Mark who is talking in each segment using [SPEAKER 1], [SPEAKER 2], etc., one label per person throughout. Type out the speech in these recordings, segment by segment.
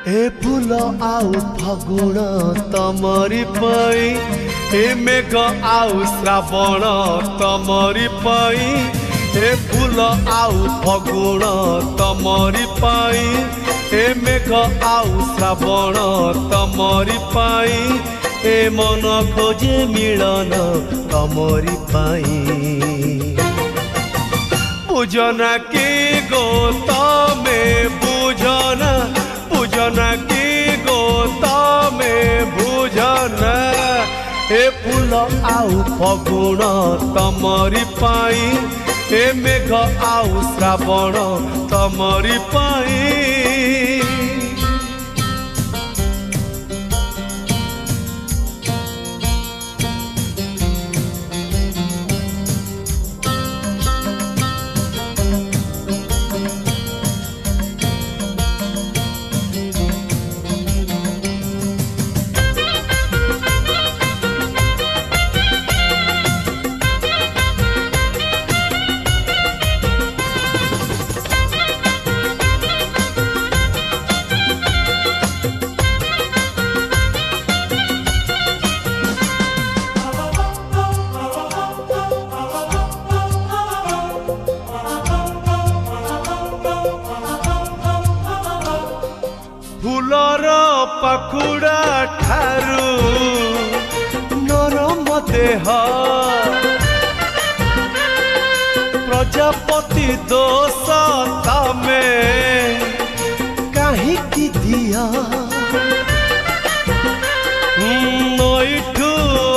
[SPEAKER 1] ए फूल आउ फगुण तमरी पई, ए मेघ आउ श्रावण तमरी पई। ए फूल आउ फगुण तमरी पई, ए मेघ आउ श्रावण तमरी पई। ए मन खोजे मिलन तमरी पई। बुझना के गो तमे बुझना, बुझना की गोता में बुझना। ए फूल आउ फगुण तमरी पाई, ए मेघ आउ श्रावण तमरी पाई। फूलर पाखुड़ा ठारू नरम देह, प्रजापति दोष तमे कहीं दिया। नईठू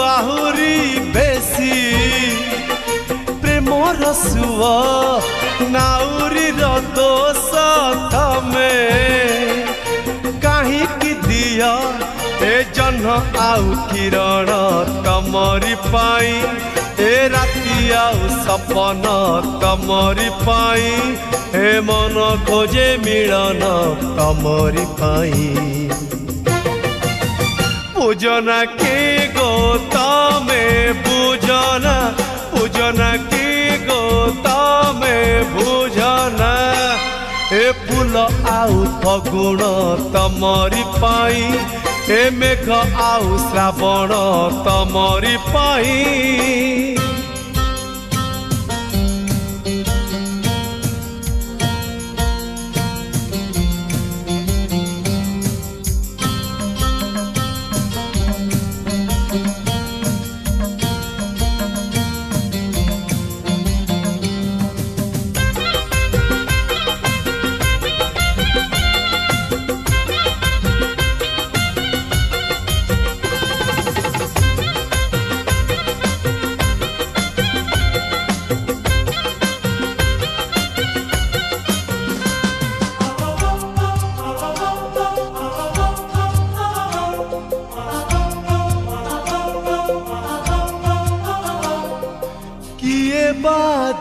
[SPEAKER 1] आहुरी बेसी प्रेमर सुआ नाउरी दोष तमे दिया। ए जह्न आउ किरण तमरी पाई, ए राति आउ सपन तमरी पाई। ए मन खोजे मिलन तमरी पाई। बुझना के गो तमे बुझना, बुझना के गो तमे बुझना। ए फूल आउ फगुण तमरी पाई, ए मेघ आउ श्रावण तमरी पाई।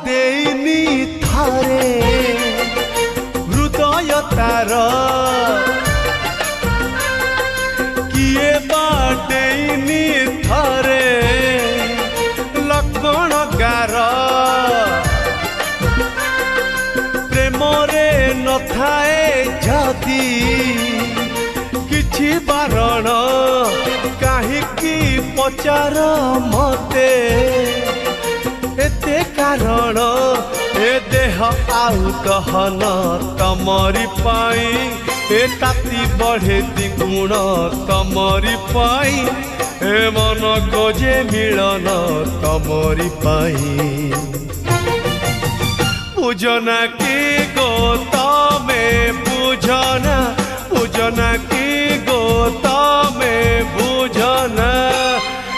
[SPEAKER 1] देनी थारे हृदय तार, किए बाडेनी थारे लक्षण गार। प्रेमरे न थाए जदि किछि बारण, काहिकी पचार मते एते कारण। ए देह आउ दहन तमरी पाई, ए ताती बढ़े द्विगुण तमरी पाई। ए मन खोजे मिलन तमरी पाई। बुझना की गो तमे बुझना, बुझना की गो तमे बुझना।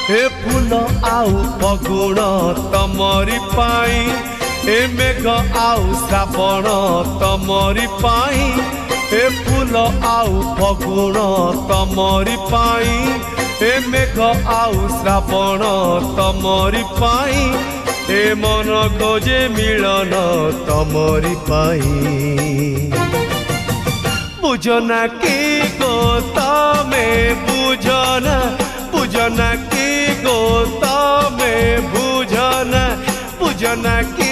[SPEAKER 1] ए फूल आउ फगुण तमरी पाई, ए मेघ आउ श्रावण तमरी पाई ए फूल आउ फगुण तमरी पाई ए मेघ आउ श्रावण तमरी पाई ए मन खोजे मिलन तमरी पाई बुझना की गो तमे बुझना बुझना की गो तमे बुझना बुझना की